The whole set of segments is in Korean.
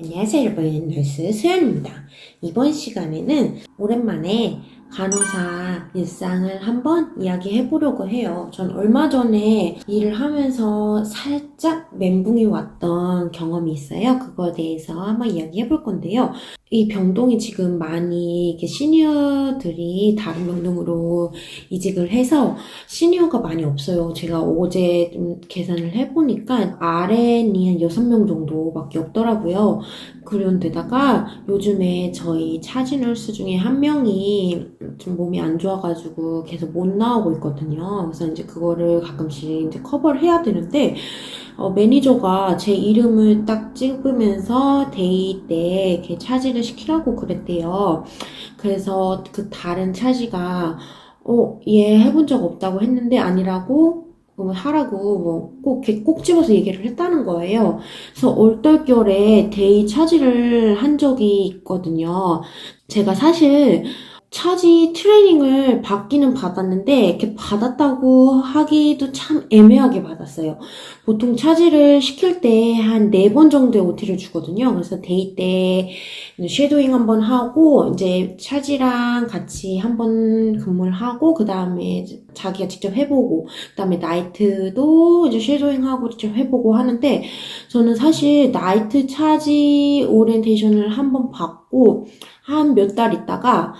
안녕하세요 여러분, 널스 수연입니다. 이번 시간에는 오랜만에 간호사 일상을 한번 이야기해 보려고 해요. 전 얼마 전에 일을 하면서 살짝 멘붕이 왔던 경험이 있어요. 그거에 대해서 한번 이야기해 볼 건데요. 이 병동이 지금 많이 이렇게 시니어들이 다른 병동으로 이직을 해서 시니어가 많이 없어요. 제가 어제 좀 계산을 해보니까 RN이 한 6명 정도밖에 없더라고요. 그런데다가 요즘에 저희 차진얼스 중에 한 명이 좀 몸이 안 좋아가지고 계속 못 나오고 있거든요. 그래서 이제 그거를 가끔씩 이제 커버를 해야 되는데, 매니저가 제 이름을 딱 찍으면서 데이 때 이렇게 차지를 시키라고 그랬대요. 그래서 그 다른 차지가, 얘 해본 적 없다고 했는데 아니라고 하라고 꼭 집어서 얘기를 했다는 거예요. 그래서 얼떨결에 데이 차지를 한 적이 있거든요. 제가 사실 차지 트레이닝을 받기는 받았는데 이렇게 받았다고 하기도 참 애매하게 받았어요. 보통 차지를 시킬 때 한 4번 정도의 OT를 주거든요. 그래서 데이 때 쉐도잉 한번 하고 이제 차지랑 같이 한번 근무를 하고 그 다음에 자기가 직접 해보고 그 다음에 나이트도 이제 쉐도잉 하고 직접 해보고 하는데, 저는 사실 나이트 차지 오리엔테이션을 한번 받고 한 몇 달 있다가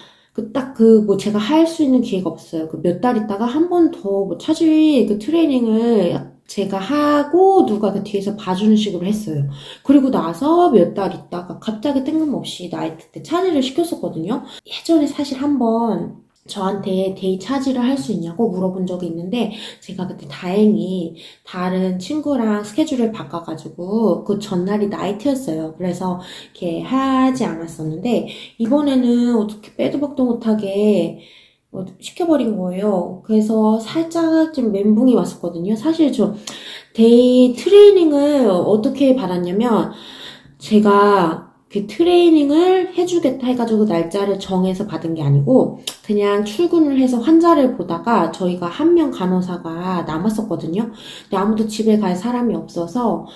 제가 할 수 있는 기회가 없어요. 그 몇 달 있다가 한 번 더 차지 그 트레이닝을 제가 하고 누가 그 뒤에서 봐주는 식으로 했어요. 그리고 나서 몇 달 있다가 갑자기 뜬금없이 나이트 때 차지를 시켰었거든요. 예전에 사실 한번 저한테 데이 차지를 할 수 있냐고 물어본 적이 있는데, 제가 그때 다행히 다른 친구랑 스케줄을 바꿔가지고 그 전날이 나이트였어요. 그래서 이렇게 하지 않았었는데, 이번에는 어떻게 빼도 박도 못하게 시켜버린 거예요. 그래서 살짝 좀 멘붕이 왔었거든요. 사실 저 데이 트레이닝을 어떻게 받았냐면, 제가 그 트레이닝을 해주겠다 해가지고 날짜를 정해서 받은 게 아니고 그냥 출근을 해서 환자를 보다가 저희가 한 명 간호사가 남았었거든요. 근데 아무도 집에 갈 사람이 없어서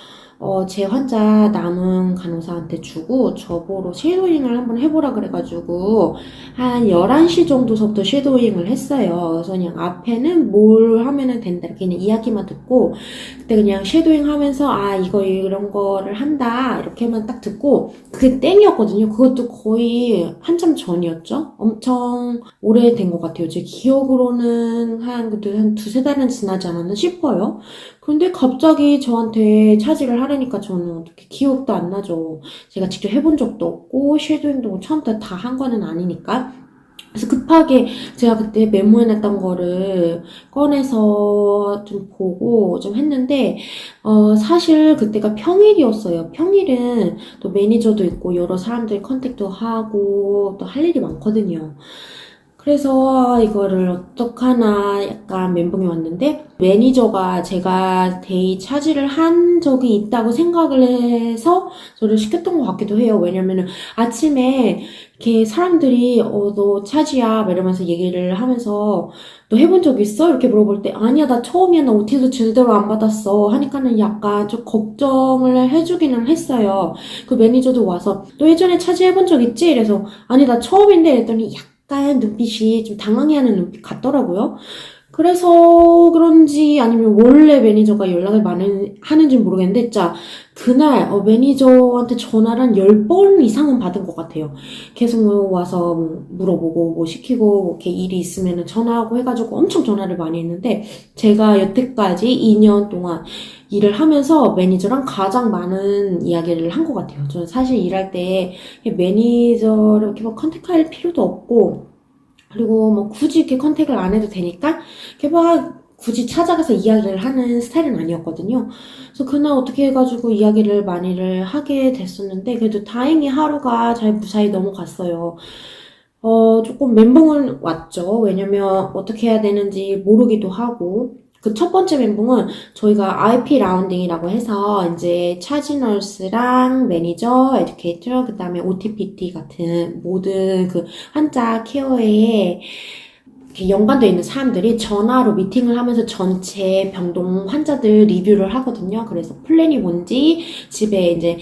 제 환자 남은 간호사한테 주고 저보러 쉐도잉을 한번 해보라 그래가지고 한 11시 정도서부터 쉐도잉을 했어요. 그래서 그냥 앞에는 뭘 하면은 된다 이렇게 그냥 이야기만 듣고, 그때 그냥 쉐도잉 하면서 이거 이런 거를 한다 이렇게만 딱 듣고 그게 땡이었거든요. 그것도 거의 한참 전이었죠. 엄청 오래된 것 같아요. 제 기억으로는 한 두세 달은 지나지 않았나 싶어요. 근데 갑자기 저한테 차지를 하려니까 저는 어떻게 기억도 안 나죠. 제가 직접 해본 적도 없고 쉐도잉도 처음부터 다 한 거는 아니니까. 그래서 급하게 제가 그때 메모해놨던 거를 꺼내서 좀 보고 좀 했는데, 사실 그때가 평일이었어요. 평일은 또 매니저도 있고 여러 사람들 컨택도 하고 또 할 일이 많거든요. 그래서 이거를 어떡하나 약간 멘붕이 왔는데, 매니저가 제가 데이 차지를 한 적이 있다고 생각을 해서 저를 시켰던 것 같기도 해요. 왜냐면은 아침에 이렇게 사람들이 너 차지야 막 이러면서 얘기를 하면서 너 해본 적 있어? 이렇게 물어볼 때 아니야 나 처음이야 나 OT도 제대로 안 받았어 하니까는 약간 좀 걱정을 해주기는 했어요. 그 매니저도 와서 너 예전에 차지 해본 적 있지? 이래서 아니 나 처음인데 이랬더니 약간 눈빛이 좀 당황해하는 눈빛 같더라고요. 그래서 그런지 아니면 원래 매니저가 연락을 많이 하는지 모르겠는데, 진짜 그날 매니저한테 전화를 한 10번 이상은 받은 것 같아요. 계속 와서 물어보고 뭐 시키고 뭐 이렇게 일이 있으면 전화하고 해가지고 엄청 전화를 많이 했는데, 제가 여태까지 2년 동안 일을 하면서 매니저랑 가장 많은 이야기를 한 것 같아요. 저는 사실 일할 때 매니저를 이렇게 뭐 컨택할 필요도 없고, 그리고 뭐 굳이 이렇게 컨택을 안 해도 되니까 이렇게 막 굳이 찾아가서 이야기를 하는 스타일은 아니었거든요. 그래서 그날 어떻게 해가지고 이야기를 많이를 하게 됐었는데, 그래도 다행히 하루가 잘 무사히 넘어갔어요. 조금 멘붕은 왔죠. 왜냐면 어떻게 해야 되는지 모르기도 하고. 그 첫 번째 멘붕은 저희가 IP 라운딩이라고 해서 이제 차지널스랑 매니저, 에듀케이터, 그 다음에 OTPT 같은 모든 그 환자 케어에 이렇게 연관되어 있는 사람들이 전화로 미팅을 하면서 전체 병동 환자들 리뷰를 하거든요. 그래서 플랜이 뭔지, 집에 이제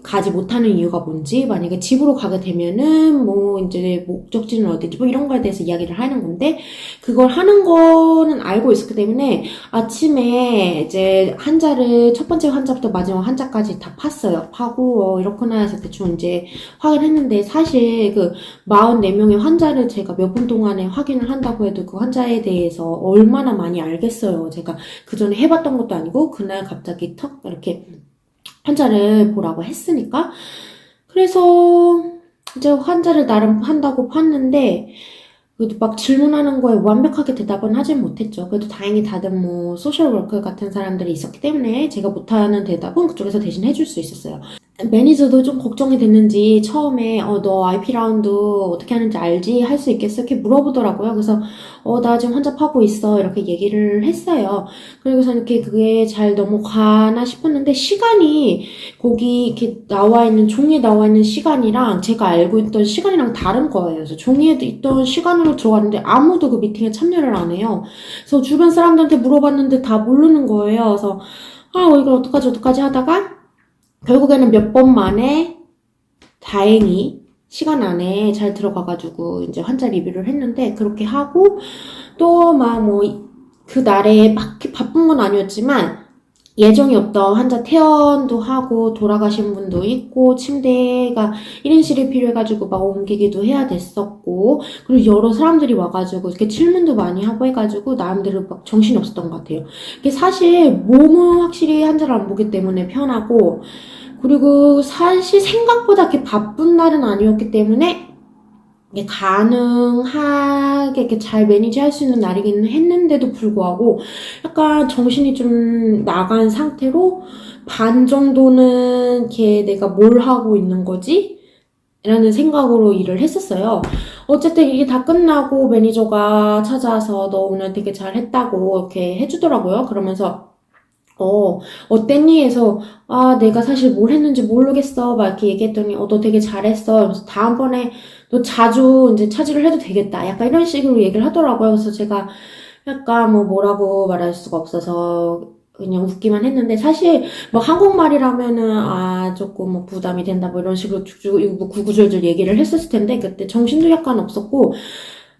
가지 못하는 이유가 뭔지, 만약에 집으로 가게 되면은 뭐 이제 목적지는 어딘지 뭐 이런 거에 대해서 이야기를 하는 건데, 그걸 하는 거는 알고 있었기 때문에 아침에 이제 환자를 첫 번째 환자부터 마지막 환자까지 다 팠어요. 파고 이렇구나 해서 대충 이제 확인했는데, 사실 그 44명의 환자를 제가 몇 분 동안에 확인을 한다고 해도 그 환자에 대해서 얼마나 많이 알겠어요. 제가 그 전에 해봤던 것도 아니고 그날 갑자기 턱 이렇게 환자를 보라고 했으니까. 그래서 이제 환자를 나름 한다고 팠는데, 그래도 막 질문하는 거에 완벽하게 대답은 하진 못했죠. 그래도 다행히 다들 뭐 소셜워커 같은 사람들이 있었기 때문에 제가 못하는 대답은 그쪽에서 대신 해줄 수 있었어요. 매니저도 좀 걱정이 됐는지 처음에 너 IP 라운드 어떻게 하는지 알지? 할 수 있겠어? 이렇게 물어보더라고요. 그래서 나 지금 환자 파고 있어 이렇게 얘기를 했어요. 그리고서 이렇게 그게 잘 넘어가나 싶었는데, 시간이 거기 이렇게 나와 있는 종이에 나와 있는 시간이랑 제가 알고 있던 시간이랑 다른 거예요. 그래서 종이에 있던 시간으로 들어갔는데 아무도 그 미팅에 참여를 안 해요. 그래서 주변 사람들한테 물어봤는데 다 모르는 거예요. 그래서 이걸 어떡하지 하다가 결국에는 몇 번 만에 다행히 시간 안에 잘 들어가가지고 이제 환자 리뷰를 했는데, 그렇게 하고 또 막 뭐 그날에 막 바쁜 건 아니었지만 예정이 없던 환자 퇴원도 하고 돌아가신 분도 있고 침대가 1인실이 필요해가지고 막 옮기기도 해야 됐었고, 그리고 여러 사람들이 와가지고 이렇게 질문도 많이 하고 해가지고 나름대로 막 정신이 없었던 것 같아요. 이게 사실 몸은 확실히 환자를 안 보기 때문에 편하고, 그리고 사실 생각보다 이렇게 바쁜 날은 아니었기 때문에 이게 가능하게 이렇게 잘 매니지할 수 있는 날이기는 했는데도 불구하고 약간 정신이 좀 나간 상태로 반 정도는 이렇게 내가 뭘 하고 있는 거지? 라는 생각으로 일을 했었어요. 어쨌든 이게 다 끝나고 매니저가 찾아와서 너 오늘 되게 잘했다고 이렇게 해주더라고요. 그러면서 어땠니? 해서, 내가 사실 뭘 했는지 모르겠어. 막 이렇게 얘기했더니, 너 되게 잘했어. 그래서 다음번에 너 자주 이제 차지를 해도 되겠다. 약간 이런 식으로 얘기를 하더라고요. 그래서 제가 약간 뭐라고 말할 수가 없어서 그냥 웃기만 했는데, 사실 뭐 한국말이라면은 조금 뭐 부담이 된다 뭐 이런 식으로 뭐 구구절절 얘기를 했었을 텐데, 그때 정신도 약간 없었고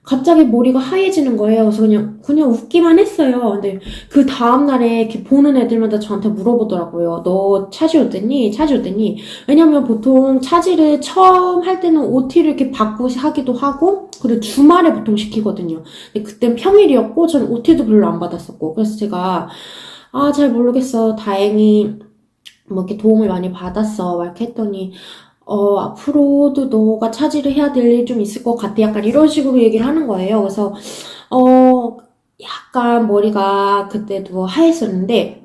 갑자기 머리가 하얘지는 거예요. 그래서 그냥 웃기만 했어요. 근데 그 다음날에 이렇게 보는 애들마다 저한테 물어보더라고요. 너 차지 어땠니? 차지 어땠니? 왜냐면 보통 차지를 처음 할 때는 OT를 이렇게 받고 하기도 하고, 그리고 주말에 보통 시키거든요. 근데 그땐 평일이었고, 전 OT도 별로 안 받았었고. 그래서 제가, 잘 모르겠어. 다행히 뭐 이렇게 도움을 많이 받았어. 막 이렇게 했더니, 앞으로도 너가 차지를 해야 될 일 좀 있을 것 같아. 약간 이런 식으로 얘기를 하는 거예요. 그래서, 약간 머리가 그때도 하였었는데,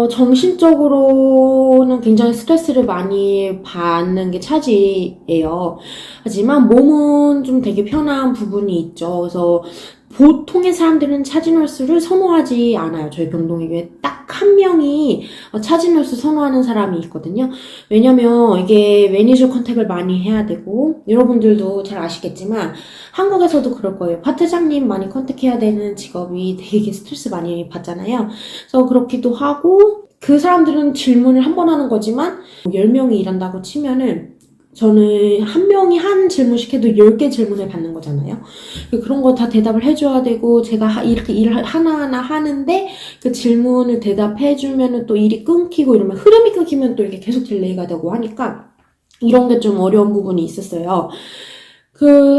정신적으로는 굉장히 스트레스를 많이 받는 게 차지예요. 하지만 몸은 좀 되게 편한 부분이 있죠. 그래서 보통의 사람들은 차지널스를 선호하지 않아요. 저희 병동에 딱 한 명이 차지널스 선호하는 사람이 있거든요. 왜냐면 이게 매니저 컨택을 많이 해야 되고, 여러분들도 잘 아시겠지만 한국에서도 그럴 거예요. 파트장님 많이 컨택해야 되는 직업이 되게 스트레스 많이 받잖아요. 그래서 그렇기도 하고, 그 사람들은 질문을 한 번 하는 거지만 10명이 일한다고 치면은 저는 한 명이 한 질문씩 해도 10개 질문을 받는 거잖아요. 그런 거 다 대답을 해줘야 되고, 제가 이렇게 일을 하나하나 하는데 그 질문을 대답해주면은 또 일이 끊기고 이러면 흐름이 끊기면 또 이게 계속 딜레이가 되고 하니까 이런 게 좀 어려운 부분이 있었어요.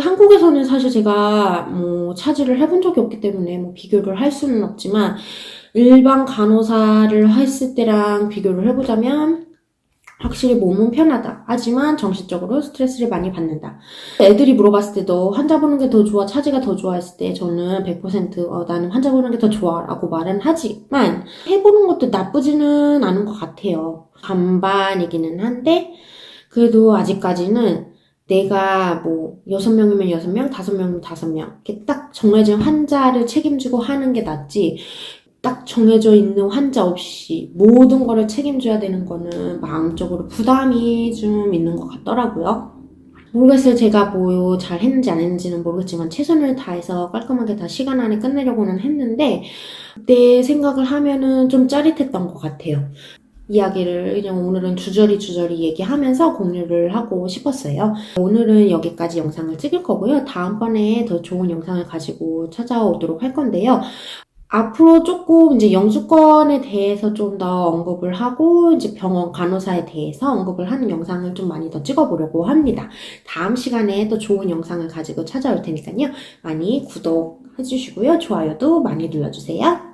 한국에서는 사실 제가 차지를 해본 적이 없기 때문에 비교를 할 수는 없지만, 일반 간호사를 했을 때랑 비교를 해보자면 확실히 몸은 편하다. 하지만 정신적으로 스트레스를 많이 받는다. 애들이 물어봤을 때도 환자 보는 게 더 좋아, 차지가 더 좋아 했을 때 저는 100% 나는 환자 보는 게 더 좋아 라고 말은 하지만, 해보는 것도 나쁘지는 않은 것 같아요. 반반이기는 한데, 그래도 아직까지는 내가 6명이면 6명, 5명이면 5명 이렇게 딱 정해진 환자를 책임지고 하는 게 낫지, 딱 정해져 있는 환자 없이 모든 거를 책임져야 되는 거는 마음적으로 부담이 좀 있는 것 같더라고요. 모르겠어요. 제가 잘 했는지 안 했는지는 모르겠지만 최선을 다해서 깔끔하게 다 시간 안에 끝내려고는 했는데, 그때 생각을 하면은 좀 짜릿했던 것 같아요. 이야기를 그냥 오늘은 주저리 얘기하면서 공유를 하고 싶었어요. 오늘은 여기까지 영상을 찍을 거고요. 다음번에 더 좋은 영상을 가지고 찾아오도록 할 건데요. 앞으로 조금 이제 영주권에 대해서 좀 더 언급을 하고 이제 병원 간호사에 대해서 언급을 하는 영상을 좀 많이 더 찍어보려고 합니다. 다음 시간에 또 좋은 영상을 가지고 찾아올 테니까요. 많이 구독해주시고요. 좋아요도 많이 눌러주세요.